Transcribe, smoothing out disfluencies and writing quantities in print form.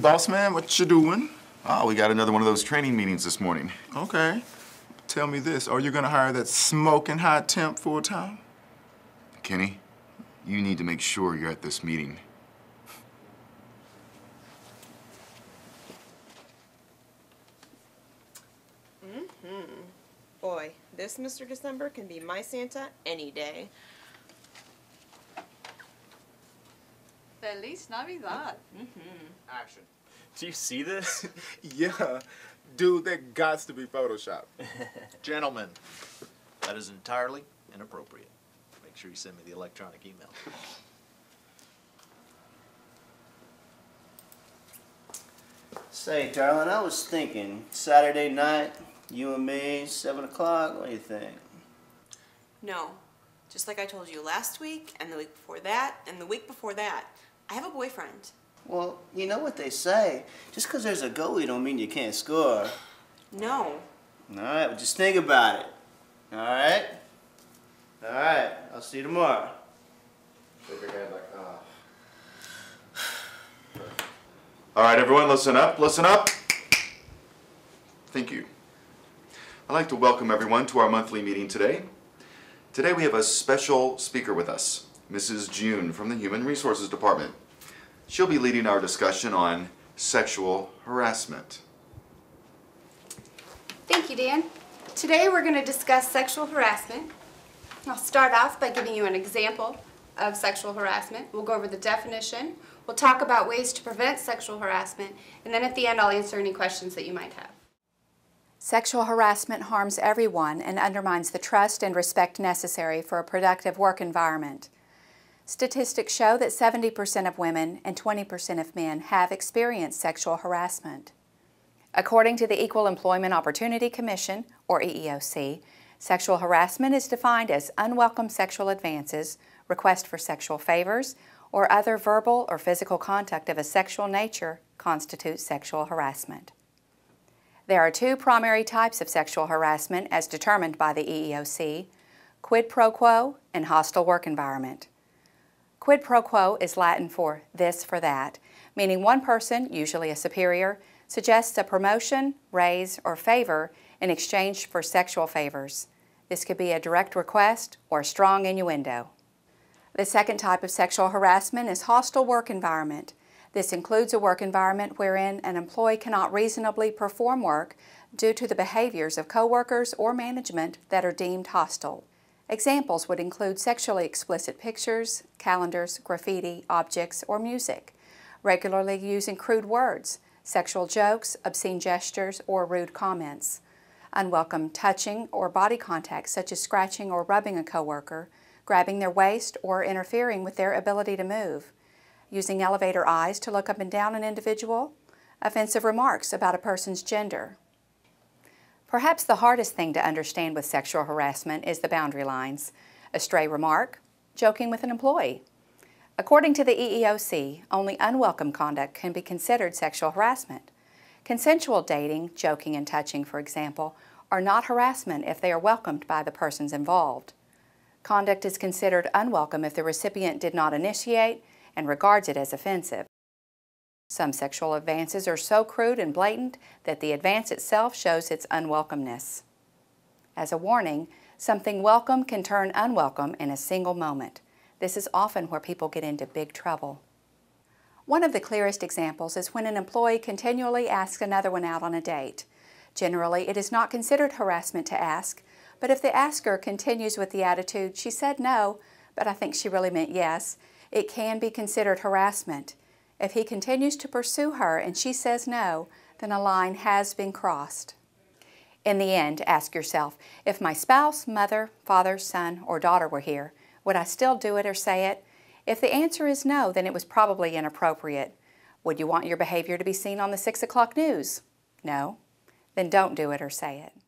boss man. What you doing? Oh, we got another one of those training meetings this morning. Okay. Tell me this, are you gonna hire that smoking hot temp full time? Kenny, you need to make sure you're at this meeting. Boy, this Mr. December can be my Santa any day. Feliz Navidad. Action. Do you see this? Yeah. Dude, that gots to be Photoshopped. Gentlemen, that is entirely inappropriate. Make sure you send me the electronic email. Say, darling, I was thinking, Saturday night, you and me, 7 o'clock, what do you think? No. Just like I told you last week, and the week before that, and the week before that. I have a boyfriend. Well, you know what they say, just because there's a goalie don't mean you can't score. No. Alright, well just think about it. Alright? Alright, I'll see you tomorrow. Shake your hand like, All right, everyone, listen up, listen up. Thank you. I'd like to welcome everyone to our monthly meeting today. Today we have a special speaker with us, Mrs. June from the Human Resources Department. She'll be leading our discussion on sexual harassment. Thank you, Dan. Today we're going to discuss sexual harassment. I'll start off by giving you an example of sexual harassment. We'll go over the definition. We'll talk about ways to prevent sexual harassment, and then at the end I'll answer any questions that you might have. Sexual harassment harms everyone and undermines the trust and respect necessary for a productive work environment. Statistics show that 70% of women and 20% of men have experienced sexual harassment. According to the Equal Employment Opportunity Commission, or EEOC, sexual harassment is defined as unwelcome sexual advances, requests for sexual favors, or other verbal or physical contact of a sexual nature constitutes sexual harassment. There are two primary types of sexual harassment as determined by the EEOC, quid pro quo and hostile work environment. Quid pro quo is Latin for this for that, meaning one person, usually a superior, suggests a promotion, raise, or favor in exchange for sexual favors. This could be a direct request or a strong innuendo. The second type of sexual harassment is hostile work environment. This includes a work environment wherein an employee cannot reasonably perform work due to the behaviors of coworkers or management that are deemed hostile. Examples would include sexually explicit pictures, calendars, graffiti, objects, or music, regularly using crude words, sexual jokes, obscene gestures, or rude comments, unwelcome touching or body contact such as scratching or rubbing a coworker, grabbing their waist or interfering with their ability to move, using elevator eyes to look up and down an individual, offensive remarks about a person's gender. Perhaps the hardest thing to understand with sexual harassment is the boundary lines, a stray remark, joking with an employee. According to the EEOC, only unwelcome conduct can be considered sexual harassment. Consensual dating, joking and touching, for example, are not harassment if they are welcomed by the persons involved. Conduct is considered unwelcome if the recipient did not initiate and regards it as offensive. Some sexual advances are so crude and blatant that the advance itself shows its unwelcomeness. As a warning, something welcome can turn unwelcome in a single moment. This is often where people get into big trouble. One of the clearest examples is when an employee continually asks another one out on a date. Generally, it is not considered harassment to ask, but if the asker continues with the attitude, "She said no, but I think she really meant yes," it can be considered harassment. If he continues to pursue her and she says no, then a line has been crossed. In the end, ask yourself, if my spouse, mother, father, son, or daughter were here, would I still do it or say it? If the answer is no, then it was probably inappropriate. Would you want your behavior to be seen on the 6 o'clock news? No? Then don't do it or say it.